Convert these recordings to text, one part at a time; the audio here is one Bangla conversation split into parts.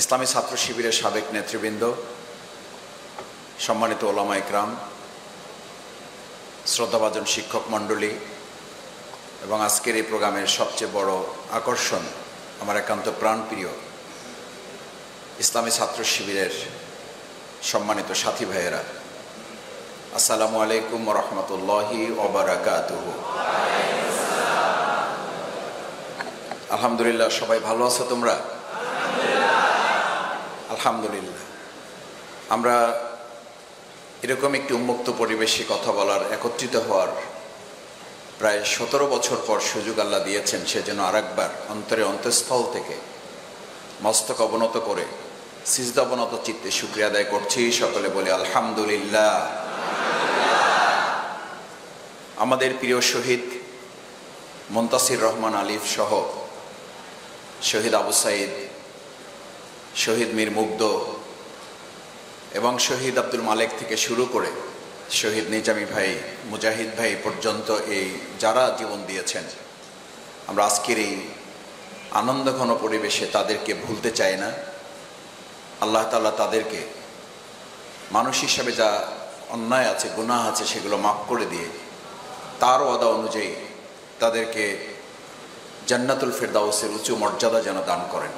ইসলামী ছাত্র শিবিরের সাবেক নেতৃবৃন্দ, সম্মানিত ওলামা ইকরাম, শ্রদ্ধাভাজন শিক্ষক মণ্ডলী এবং আজকের এই প্রোগ্রামের সবচেয়ে বড় আকর্ষণ আমার একান্ত প্রাণপ্রিয় ইসলামী ছাত্র শিবিরের সম্মানিত সাথী ভাইয়েরা, আসসালামু আলাইকুম ওয়া রাহমাতুল্লাহি ওয়া বারাকাতুহু। আলহামদুলিল্লাহ, সবাই ভালো আছো তোমরা? আলহামদুলিল্লাহ। আমরা এরকম একটি উন্মুক্ত পরিবেশে কথা বলার, একত্রিত হওয়ার প্রায় 17 বছর পর সুযোগ আল্লাহ দিয়েছেন। সেজন্য আরেকবার অন্তরে অন্তঃস্থল থেকে মস্তক অবনত করে সিজদা অবনত চিত্তে শুকরিয়া আদায় করছি। সকলে বলি আলহামদুলিল্লাহ। আমাদের প্রিয় শহীদ মুনতাসির রহমান আলিফ সহ শহীদ আবু সাইদ, শহীদ মীর মুগ্ধ এবং শহীদ আব্দুল মালেক থেকে শুরু করে শহীদ নিজামী ভাই, মুজাহিদ ভাই পর্যন্ত এই যারা জীবন দিয়েছেন, আমরা আজকের এই আনন্দঘন পরিবেশে তাদেরকে ভুলতে চাই না। আল্লাহ তাআলা তাদেরকে মানুষ হিসাবে যা অন্যায় আছে, গুনাহ আছে, সেগুলো মাফ করে দিয়ে তার ওয়াদা অনুযায়ী তাদেরকে জান্নাতুল ফেরদাউসের উঁচু মর্যাদা যেন দান করেন।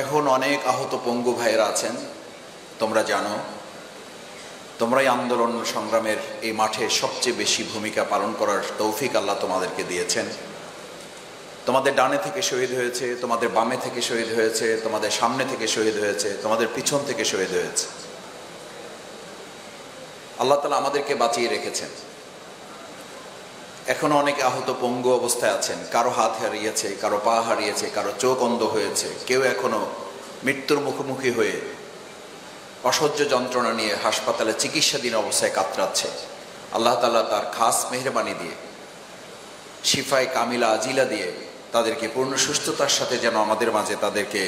এখন অনেক আহত পঙ্গু ভাইয়েরা আছেন, তোমরা জানো, তোমরাই আন্দোলন সংগ্রামের এই মাঠে সবচেয়ে বেশি ভূমিকা পালন করার তৌফিক আল্লাহ তোমাদেরকে দিয়েছেন। তোমাদের ডানে থেকে শহীদ হয়েছে, তোমাদের বামে থেকে শহীদ হয়েছে, তোমাদের সামনে থেকে শহীদ হয়েছে, তোমাদের পিছন থেকে শহীদ হয়েছে। আল্লাহ তাআলা আমাদেরকে বাঁচিয়ে রেখেছেন। এখনো অনেকে আহত পঙ্গু অবস্থায় আছেন, কারো হাত হারিয়েছে, কারো পা হারিয়েছে, কারো চোখ অন্ধ হয়েছে, কেউ এখনো মৃত্যুর মুখোমুখি হয়ে অসহ্য যন্ত্রণা নিয়ে হাসপাতালে চিকিৎসাধীন অবস্থায় কাতরাচ্ছে। আল্লাহ তাআলা তার খাস মেহেরবানি দিয়ে, শিফায়ে কামিলা আজিলা দিয়ে তাদেরকে পূর্ণ সুস্থতার সাথে যেন আমাদের মাঝে তাদেরকে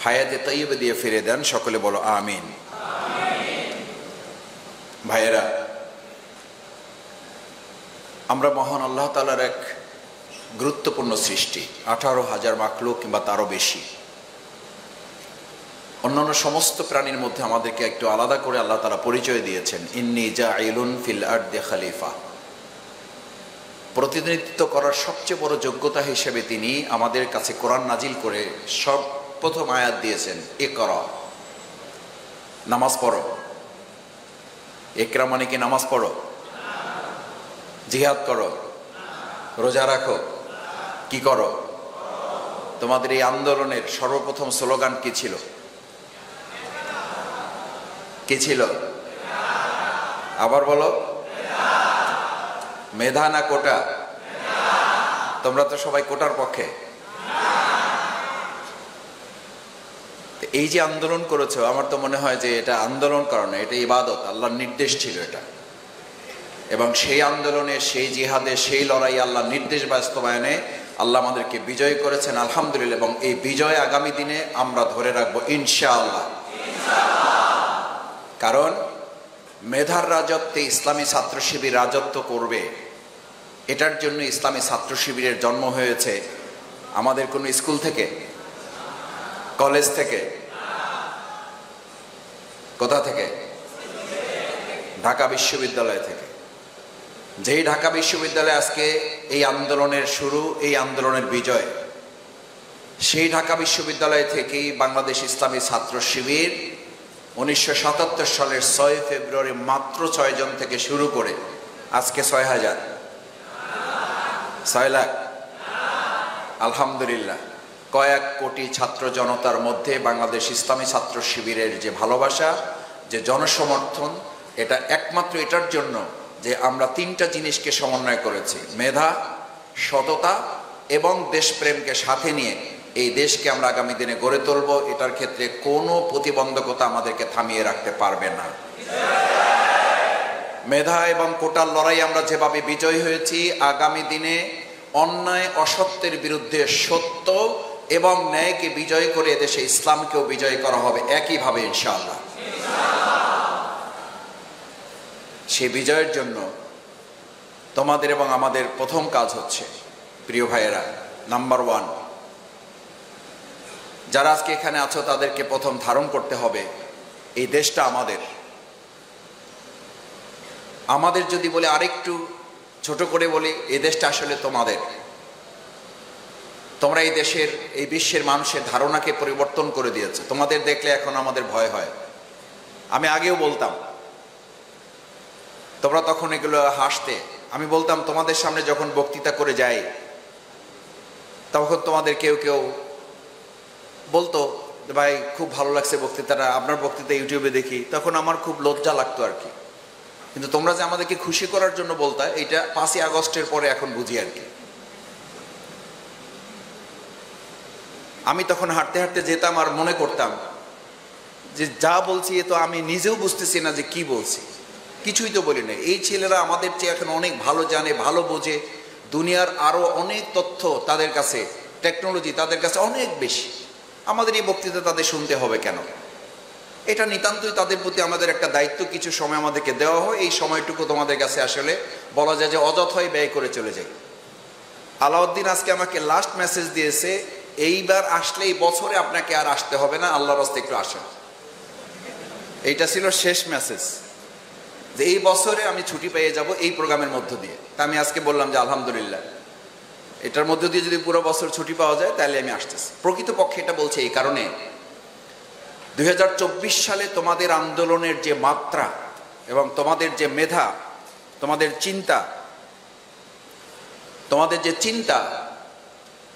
হায়াতে তাইয়্যিবা দিয়ে ফিরে দেন। সকলে বলো আমিন। ভাইয়েরা, আমরা মহান আল্লাহ তাআলার এক গুরুত্বপূর্ণ সৃষ্টি, 18,000 মাখলুক কিংবা তারও বেশি। অন্যান্য সমস্ত প্রাণীর মধ্যে আমাদেরকে একটু আলাদা করে আল্লাহ তাআলা পরিচয় দিয়েছেন, ইন্নী জাইলুন ফিল আরদি খলিফা। প্রতিনিধিত্ব করার সবচেয়ে বড় যোগ্যতা হিসেবে তিনি আমাদের কাছে কোরআন নাজিল করে সর্বপ্রথম আয়াত দিয়েছেন, ইকরা, নামাজ পড়ো। ইকরা মানে কি নামাজ পড়ো? জিহাদ করো, রোজা রাখো, কি করো? তোমাদের এই আন্দোলনের সর্বপ্রথম স্লোগান কি ছিল? কি ছিল? আবার বলো। মেধা না কোটা? তোমরা তো সবাই কোটার পক্ষে। এই যে আন্দোলন করেছো, আমার তো মনে হয় যে এটা আন্দোলন করা না, এটা ইবাদত, আল্লাহর নির্দেশ ছিল এটা। এবং সেই আন্দোলনে, সেই জিহাদে, সেই লড়াই, আল্লাহর নির্দেশ বাস্তবায়নে আল্লাহ আমাদেরকে বিজয় করেছেন, আলহামদুলিল্লাহ। এবং এই বিজয় আগামী দিনে আমরা ধরে রাখবো ইনশাআল্লাহ। কারণ মেধার রাজত্বে ইসলামী ছাত্র শিবির রাজত্ব করবে, এটার জন্য ইসলামী ছাত্র শিবিরের জন্ম হয়েছে আমাদের কোনো স্কুল থেকে, কলেজ থেকে, কোথা থেকে? ঢাকা বিশ্ববিদ্যালয় থেকে। যেই ঢাকা বিশ্ববিদ্যালয়ে আজকে এই আন্দোলনের শুরু, এই আন্দোলনের বিজয়, সেই ঢাকা বিশ্ববিদ্যালয় থেকেই বাংলাদেশ ইসলামী ছাত্র শিবির 1977 সালের 6 ফেব্রুয়ারি মাত্র 6 জন থেকে শুরু করে আজকে 6,000, 6 লাখ, আলহামদুলিল্লাহ। কয়েক কোটি ছাত্র জনতার মধ্যে বাংলাদেশ ইসলামী ছাত্র শিবিরের যে ভালোবাসা, যে জনসমর্থন, এটা একমাত্র এটার জন্য যে আমরা 3টা জিনিসকে সমন্বয় করেছি, মেধা, সততা এবং দেশপ্রেমকে সাথে নিয়ে এই দেশকে আমরা আগামী দিনে গড়ে তুলব। এটার ক্ষেত্রে কোনো প্রতিবন্ধকতা আমাদেরকে থামিয়ে রাখতে পারবে না। মেধা এবং কোটার লড়াই আমরা যেভাবে বিজয় হয়েছি, আগামী দিনে অন্যায় অসত্যের বিরুদ্ধে সত্য এবং ন্যায়কে বিজয় করে এদেশে ইসলামকেও বিজয় করা হবে একইভাবে ইনশাআল্লাহ। সেই বিজয়ের জন্য তোমাদের এবং আমাদের প্রথম কাজ হচ্ছে, প্রিয় ভাইয়েরা, নাম্বার 1, যারা আজকে এখানে আছো তাদেরকে প্রথম ধারণ করতে হবে এই দেশটা আমাদের যদি বলে আরেকটু ছোট করে বলি, এই দেশটা আসলে তোমাদের। তোমরা এই দেশের, এই বিশ্বের মানুষের ধারণাকে পরিবর্তন করে দিয়েছো। তোমাদের দেখলে এখন আমাদের ভয় হয়। আমি আগেও বলতাম, তোমরা তখন এগুলো হাসতে। আমি বলতাম তোমাদের সামনে যখন বক্তৃতা করে যাই, তখন তোমাদের কেউ কেউ বলতো ভাই খুব ভালো লাগছে বক্তৃতাটা, আপনার বক্তৃতা ইউটিউবে দেখি। তখন আমার খুব লজ্জা লাগতো আর কি। কিন্তু তোমরা যে আমাদেরকে খুশি করার জন্য বলতা, এটা 5ই আগস্টের পরে এখন বুঝি আর কি। আমি তখন হাঁটতে হাঁটতে যেতাম আর মনে করতাম যে যা বলছি এ তো আমি নিজেও বুঝতেছি না যে কি বলছি, কিছুই তো বলি না। এই ছেলেরা আমাদের চেয়ে এখন অনেক ভালো জানে, ভালো বোঝে, দুনিয়ার আরো অনেক তথ্য তাদের কাছে, টেকনোলজি তাদের কাছে অনেক বেশি। আমাদের এই বক্তৃতা তাদের শুনতে হবে কেন? এটা নিতান্তই তাদের প্রতি আমাদের একটা দায়িত্ব। কিছু সময় আমাদেরকে দেওয়া হয়, এই সময়টুকু তোমাদের কাছে আসলে বলা যায় যে অযথাই ব্যয় করে চলে যায়। আলাউদ্দিন আজকে আমাকে লাস্ট মেসেজ দিয়েছে, এইবার আসলে এই বছরে আপনাকে আর আসতে হবে না, আল্লাহর রাস্তায় একটু আসেন। এইটা ছিল শেষ মেসেজ, যে এই বছরে আমি ছুটি পেয়ে যাব এই প্রোগ্রামের মধ্য দিয়ে। তা আমি আজকে বললাম যে আলহামদুলিল্লাহ, এটার মধ্য দিয়ে যদি পুরো বছর ছুটি পাওয়া যায় তাহলে আমি আসতেছি। প্রকৃতপক্ষে এটা বলছে এই কারণে, 2024 সালে তোমাদের আন্দোলনের যে মাত্রা এবং তোমাদের যে মেধা, তোমাদের যে চিন্তা,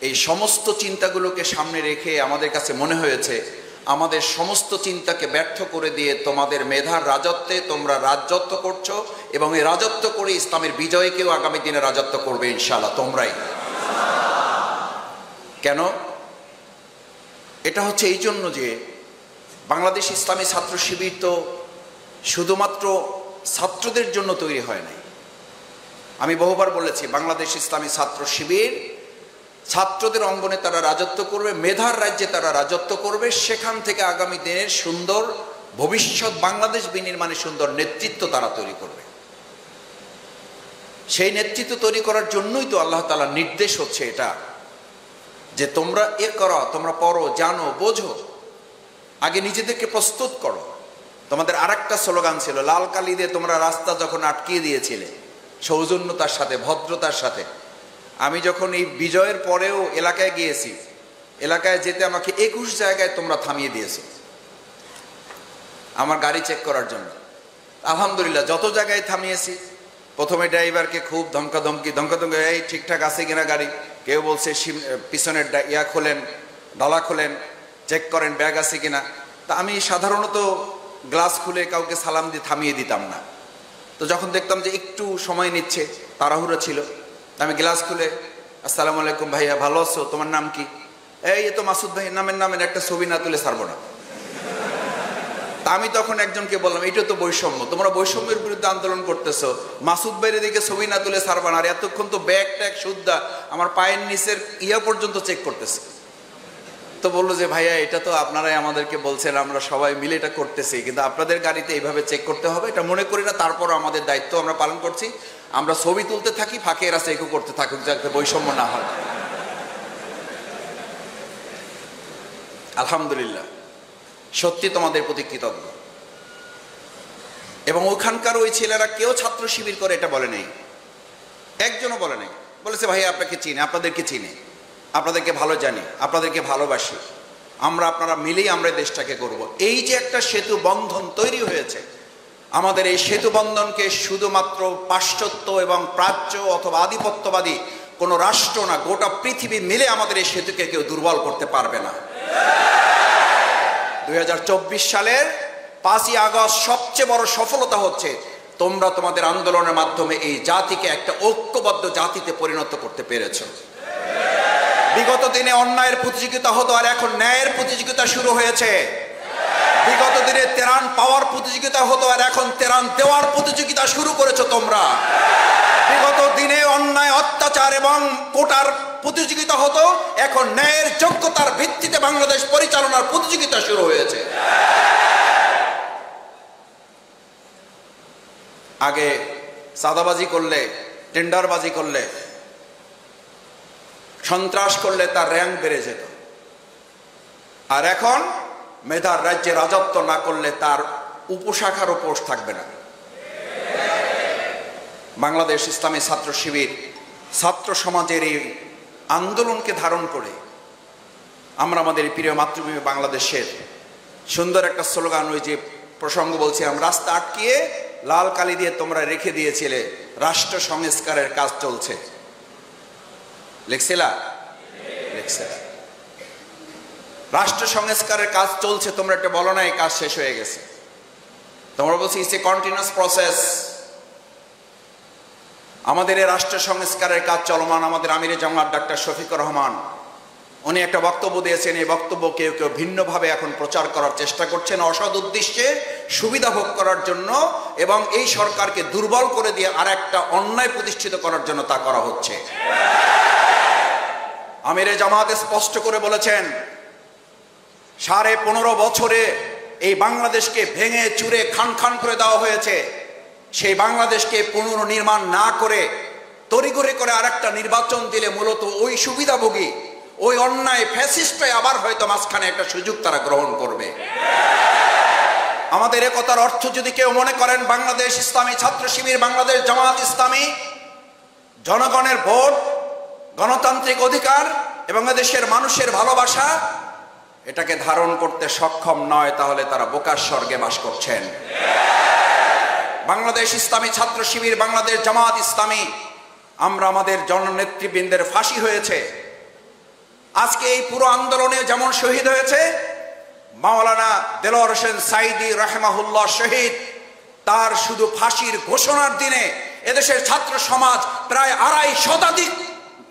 এই সমস্ত চিন্তাগুলোকে সামনে রেখে আমাদের কাছে মনে হয়েছে আমাদের সমস্ত চিন্তাকে ব্যর্থ করে দিয়ে তোমাদের মেধার রাজত্বে তোমরা রাজত্ব করছো, এবং এই রাজত্ব করে ইসলামের বিজয়কেও আগামী দিনে রাজত্ব করবে ইনশাআল্লাহ তোমরাই। কেন? এটা হচ্ছে এই জন্য যে বাংলাদেশ ইসলামী ছাত্র শিবির তো শুধুমাত্র ছাত্রদের জন্য তৈরি হয় নাই। আমি বহুবার বলেছি, বাংলাদেশ ইসলামী ছাত্র শিবির ছাত্রদের অঙ্গনে তারা রাজত্ব করবে, মেধার রাজ্যে তারা রাজত্ব করবে। সেখান থেকে আগামী দিনের সুন্দর ভবিষ্যৎ বাংলাদেশ বিনির্মাণে সুন্দর নেতৃত্ব তারা তৈরি করবে। সেই নেতৃত্ব তৈরি করার জন্যই তো আল্লাহ তাআলার নির্দেশ হচ্ছে এটা, যে তোমরা করো, তোমরা পড়ো, জানো, বোঝো, আগে নিজেদেরকে প্রস্তুত করো। তোমাদের আরেকটা স্লোগান ছিল, লাল কালি দিয়ে তোমরা রাস্তা যখন আটকিয়ে দিয়েছিলে সৌজন্যতার সাথে, ভদ্রতার সাথে। আমি যখন এই বিজয়ের পরেও এলাকায় গিয়েছি, এলাকায় যেতে আমাকে 21 জায়গায় তোমরা থামিয়ে দিয়েছো আমার গাড়ি চেক করার জন্য। আলহামদুলিল্লাহ, যত জায়গায় থামিয়েছি, প্রথমে ড্রাইভারকে খুব ধমকাধমকি, এই ঠিকঠাক আছে কিনা গাড়ি, কেউ বলছে পিছনের খোলেন, ডালা খোলেন, চেক করেন ব্যাগ আছে কিনা। তা আমি সাধারণত গ্লাস খুলে কাউকে সালাম দিয়ে থামিয়ে দিতাম না। তো যখন দেখতাম যে একটু সময় নিচ্ছে, তাড়াহুড়ো ছিল, আমি গ্লাস খুলে আসসালামু আলাইকুম ভাইয়া, ভালো আছো, তোমার নাম কি? এই তো মাসুদ ভাই, নামের একটা ছবি না তুলে ছাড়বো না। তা আমি তখন একজনকে বললাম, এটা তো বৈষম্য, তোমরা বৈষম্যের বিরুদ্ধে আন্দোলন করতেছো, মাসুদ ভাইয়ের দিকে ছবি না তুলে ছাড়বা না। আর এতক্ষণ তো ব্যাগ ট্যাগ সুদ্ধা আমার পায়ের নিচের পর্যন্ত চেক করতেছে। তো বললো যে ভাইয়া, এটা তো আপনারাই আমাদেরকে বলছেন, আমরা সবাই মিলে এটা করতেছি, কিন্তু আপনাদের গাড়িতে এইভাবে চেক করতে হবে এটা মনে করি না। তারপরও আমাদের দায়িত্ব আমরা পালন করছি, আমরা ছবি তুলতে থাকি, ফাঁকে এরা চেকও করতে থাকুক, যাতে বৈষম্য না হয়। আলহামদুলিল্লাহ, সত্যি তোমাদের প্রতি কৃতজ্ঞ। এবং ওখানকার ওই ছেলেরা কেউ ছাত্র শিবির করে এটা বলে নাই, একজনও বলে নাই। বলেছে ভাইয়া আপনাকে চিনি, আপনাদেরকে চিনি, আপনাদেরকে ভালো জানি, আপনাদেরকে ভালোবাসি, আপনারা মিলেই আমরা দেশটাকে করব। এই যে একটা সেতু বন্ধন তৈরি হয়েছে, আমাদের এই সেতু বন্ধনকে শুধুমাত্র পাশ্চাত্য এবং প্রাচ্য অথবা আধিপত্যবাদী কোনো রাষ্ট্র না, গোটা পৃথিবী মিলে আমাদের এই সেতুকে কেউ দুর্বল করতে পারবে না। 2024 সালের 5ই আগস্ট সবচেয়ে বড় সফলতা হচ্ছে তোমরা তোমাদের আন্দোলনের মাধ্যমে এই জাতিকে একটা ঐক্যবদ্ধ জাতিতে পরিণত করতে পেরেছো। বিগত দিনে অন্যায়ের প্রতিযোগিতা হতো, আর এখন ন্যায়ের প্রতিযোগিতা শুরু হয়েছে। বিগত দিনে তেরান পাওয়ার প্রতিযোগিতা হতো, আর এখন তেরান দেওয়ার প্রতিযোগিতা শুরু করেছো তোমরা। বিগত দিনে অন্যায়, অত্যাচার এবং কোটার প্রতিযোগিতা হতো, এখন ন্যায়ের যোগ্যতার ভিত্তিতে বাংলাদেশ পরিচালনার প্রতিযোগিতা শুরু হয়েছে। আগে চাঁদাবাজি করলে, টেন্ডারবাজি করলে, সন্ত্রাস করলে তার র্যাঙ্ক বেড়ে যেত। আর এখন মেধার রাজ্যে রাজত্ব না করলে তার উপশাখারও পোস্ট থাকবে না। বাংলাদেশ ইসলামী ছাত্র শিবির ছাত্র সমাজের এই আন্দোলনকে ধারণ করে আমরা আমাদের প্রিয় মাতৃভূমি বাংলাদেশের সুন্দর একটা স্লোগান, ওই যে প্রসঙ্গ বলছিলাম, রাস্তা আটকিয়ে লাল কালি দিয়ে তোমরা রেখে দিয়েছিলে, রাষ্ট্র সংস্কারের কাজ চলছে, লিখছিলা? লিখছিলা। রাষ্ট্র সংস্কারের কাজ চলছে, তোমরা একটা বলো না এই কাজ শেষ হয়ে গেছে। তোমরা বলছি ইটস এ কন্টিনিউয়াস প্রসেস। আমাদের এই রাষ্ট্র সংস্কারের কাজ চলমান। আমাদের আমিরে জামাত ডাক্তার শফিকুর রহমান উনি একটা বক্তব্য দিয়েছেন। এই বক্তব্য কেউ কেউ ভিন্নভাবে এখন প্রচার করার চেষ্টা করছেন, অসৎ উদ্দেশ্যে সুবিধা ভোগ করার জন্য, এবং এই সরকারকে দুর্বল করে দিয়ে আর একটা অন্যায় প্রতিষ্ঠিত করার জন্য তা করা হচ্ছে। আমিরে জামাত স্পষ্ট করে বলেছেন, 15.5 বছরে এই বাংলাদেশকে ভেঙে চুরে খান খান করে দেওয়া হয়েছে। সেই বাংলাদেশকে পুনর্নির্মাণ না করে তড়িঘড়ি করে আরেকটা নির্বাচন দিলে মূলত ওই সুবিধাভোগী, ওই অন্যায় ফ্যাসিস্টরাই আবার হয়তো মাঝখানে একটা সুযোগ তারা গ্রহণ করবে। আমাদের একতার অর্থ যদি কেউ মনে করেন বাংলাদেশ ইসলামী ছাত্র শিবির, বাংলাদেশ জামাত ইসলামী জনগণের ভোট, গণতান্ত্রিক অধিকার এবং দেশের মানুষের ভালোবাসা এটাকে ধারণ করতে সক্ষম নয়, তাহলে তারা বোকার স্বর্গে বাস করছেন। বাংলাদেশ ইসলামী ছাত্র শিবির, বাংলাদেশ জামাত ইসলামী, আমরা আমাদের জননেতৃবৃন্দের ফাঁসি হয়েছে। আজকে এই পুরো আন্দোলনে যেমন শহীদ হয়েছে মাওলানা দেলোয়ার হোসেন সাঈদী রাহিমাহুল্লাহ শহীদ, তার শুধু ফাঁসির ঘোষণার দিনে এদেশের ছাত্র সমাজ প্রায় 250 শতাধিক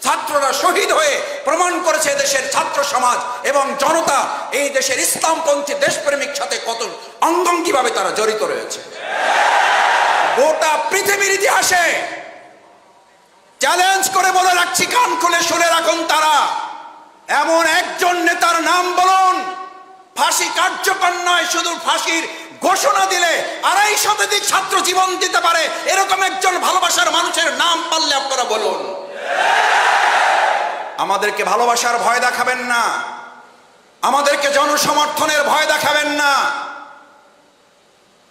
ছাত্ররা শহীদ হয়ে প্রমাণ করেছে দেশের ছাত্র সমাজ এবং জনতা এই দেশের ইসলামপন্থী দেশপ্রেমিক সাথে কত অঙ্গাঙ্গিভাবে তারা জড়িত রয়েছে। গোটা পৃথিবীর ইতিহাসে চ্যালেঞ্জ করে বলে রাখছি, কান খুলে শুনে রাখুন, তারা এমন একজন নেতার নাম বলুন, ফাঁসি কার্যকর নয়, শুধু ফাঁসির ঘোষণা দিলে 250 শতাধিক ছাত্র জীবন দিতে পারে, এরকম একজন ভালোবাসার মানুষের নাম পারলে আপনারা বলুন। আমাদেরকে ভালোবাসার ভয় দেখাবেন না, আমাদেরকে জনসমর্থনের ভয় দেখাবেন না।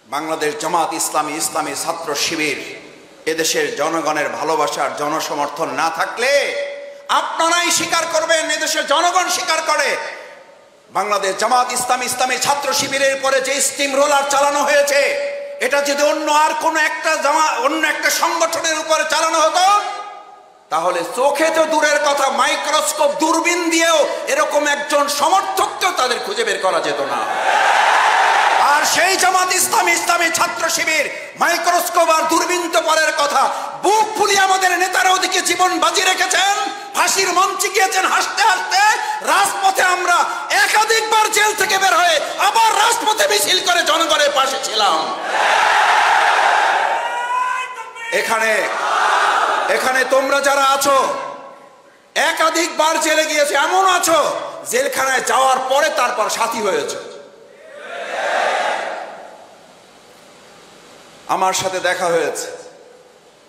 বাংলাদেশ জামাত ইসলামী, ইসলামী ছাত্র শিবির এদেশের জনগণের ভালোবাসার জনসমর্থন না থাকলে আপনারাই স্বীকার করবেন, এদেশের জনগণ স্বীকার করে, বাংলাদেশ জামাত ইসলামী, ইসলামী ছাত্র শিবিরের পরে যে স্টিম রোলার চালানো হয়েছে, এটা যদি অন্য একটা সংগঠনের উপরে চালানো হতো, তাহলে চোখে তো দূরের কথা, মাইক্রোস্কোপ দূরবীন দিয়েও এরকম একজন সমর্থককেও তাদের খুঁজে বের করা যেত না। আর সেই জামাত ইসলামী, ইসলামী ছাত্র শিবির মাইক্রোস্কোপ আর দূরবীন তো পরের কথা, বুক ফুলিয়ে আমাদের নেতারা ওদিকে জীবন বাজি রেখেছেন, ফাঁসির মঞ্চে গিয়েছেন হাসতে হাসতে। রাজপথে আমরা একাধিকবার জেল থেকে বের হয়ে আবার রাজপথে মিছিল করে জনগণের পাশে ছিলাম। এখানে তোমরা যারা আছো একাধিকবার জেলে গিয়েছে, এমন আছো জেলখানায় যাওয়ার পরে তারপর সাথী হয়েছে। আমার সাথে দেখা হয়েছে,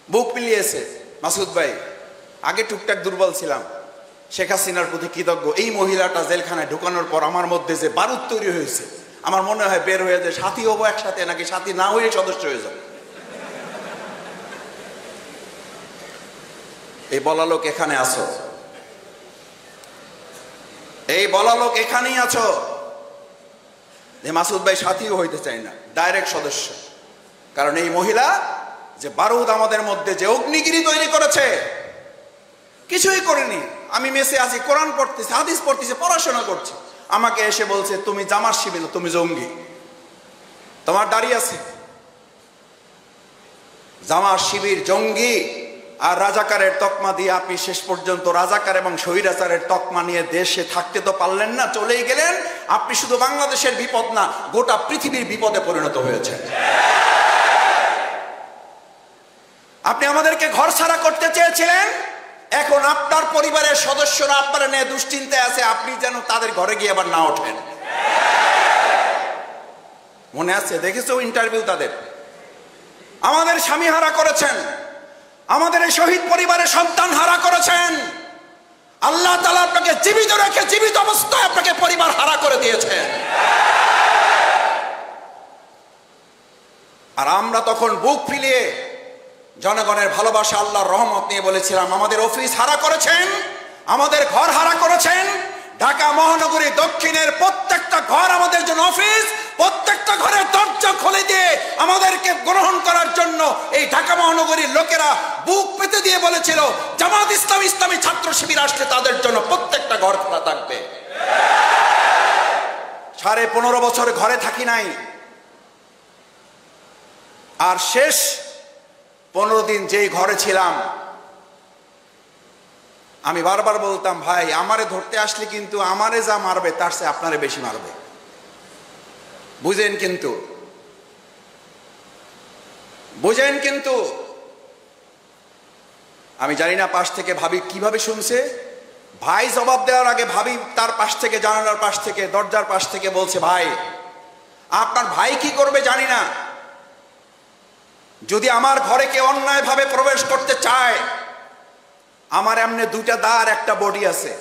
বুক মিলিয়েছে। মাসুদ ভাই, আগে টুকটাক দুর্বল ছিলাম, শেখ হাসিনার প্রতি কৃতজ্ঞ। এই মহিলাটা জেলখানায় ঢুকানোর পর আমার মধ্যে যে বারুদ তৈরি হয়েছে, আমার মনে হয় বের হয়ে যে সাথী হবো একসাথে, নাকি সাথী না হয়ে সদস্য হয়ে যাবো। এই বলা লোক এখানে আছো, এই বলা লোক এখানেই আছো যে মাসুদ ভাই সাথীও হইতে চাই না, ডাইরেক্ট সদস্য। কারণ এই মহিলা যে বারুদ আমাদের মধ্যে যে অগ্নিগিরি তৈরি করেছে, কিছুই করেনি। আমি মেসে আছি, কোরআন পড়তেছি, হাদিস পড়তেছি, পড়াশোনা করছি, আমাকে এসে বলছে তুমি জামাত শিবির, তুমি জঙ্গি, তোমার দাঁড়িয়ে আছে। জামাত শিবির জঙ্গি আর রাজাকারের তকমা দিয়ে আপনি শেষ পর্যন্ত রাজাকার এবং স্বৈরাচারের তকমা নিয়ে দেশে থাকতে তো পারলেন না, চলেই গেলেন। আপনি শুধু বাংলাদেশের বিপদ না, গোটা পৃথিবীর বিপদে পরিণত হয়েছে। আপনি আমাদেরকে ঘর ছাড়া করতে চেয়েছিলেন, এখন আপনার পরিবারের সদস্যরা আপনারা নিয়ে দুশ্চিন্তায় আছে, আপনি যেন তাদের ঘরে গিয়ে আবার না ওঠেন। মনে আছে, দেখেছো ইন্টারভিউ তাদের। আমাদের স্বামী হারা করেছেন, আমাদের এই শহীদ পরিবারের সন্তান হারা করেছেন, আল্লাহ তাআলা আপনাকে জীবিত রেখে জীবিত অবস্থায় আপনাকে পরিবার হারা করে দিয়েছেন। আর আমরা তখন বুক ফুলিয়ে জনগণের ভালোবাসা, আল্লাহর রহমত নিয়ে বলেছিলাম, আমাদের অফিস হারা করেছেন, আমাদের ঘর হারা করেছেন। ঢাকা মহানগরী দক্ষিণের প্রত্যেকটা ঘর আমাদের জন্য অফিস, প্রত্যেকটা ঘরের দরজা খুলে দিয়ে আমাদেরকে গ্রহণ করার জন্য এই ঢাকা মহানগরীর লোকেরা বুক পেতে দিয়ে বলেছিল, জামাত ইসলামী, ইসলামী ছাত্র শিবির আসলে তাদের জন্য প্রত্যেকটা ঘর খোলা থাকবে। 15.5 বছর ঘরে থাকি নাই, আর শেষ 15 দিন যেই ঘরে ছিলাম, আমি বারবার বলতাম, ভাই আমারে ধরতে আসলে কিন্তু আমারে যা মারবে তার চেয়ে আপনারে বেশি মারবে, বুঝেন কিন্তু, বুঝেন কিন্তু। আমি জানি না পাশ থেকে ভাবি কিভাবে শুনছে। ভাই জবাব দেওয়ার আগে ভাবি তার পাশ থেকে, জানালার পাশ থেকে, দরজার পাশ থেকে বলছে, ভাই আপনার ভাই কি করবে জানি না, যদি আমার ঘরে কেউ অন্যায়ভাবে প্রবেশ করতে চায়, আমার এমনি 2টা দা আর একটা বডি আছে,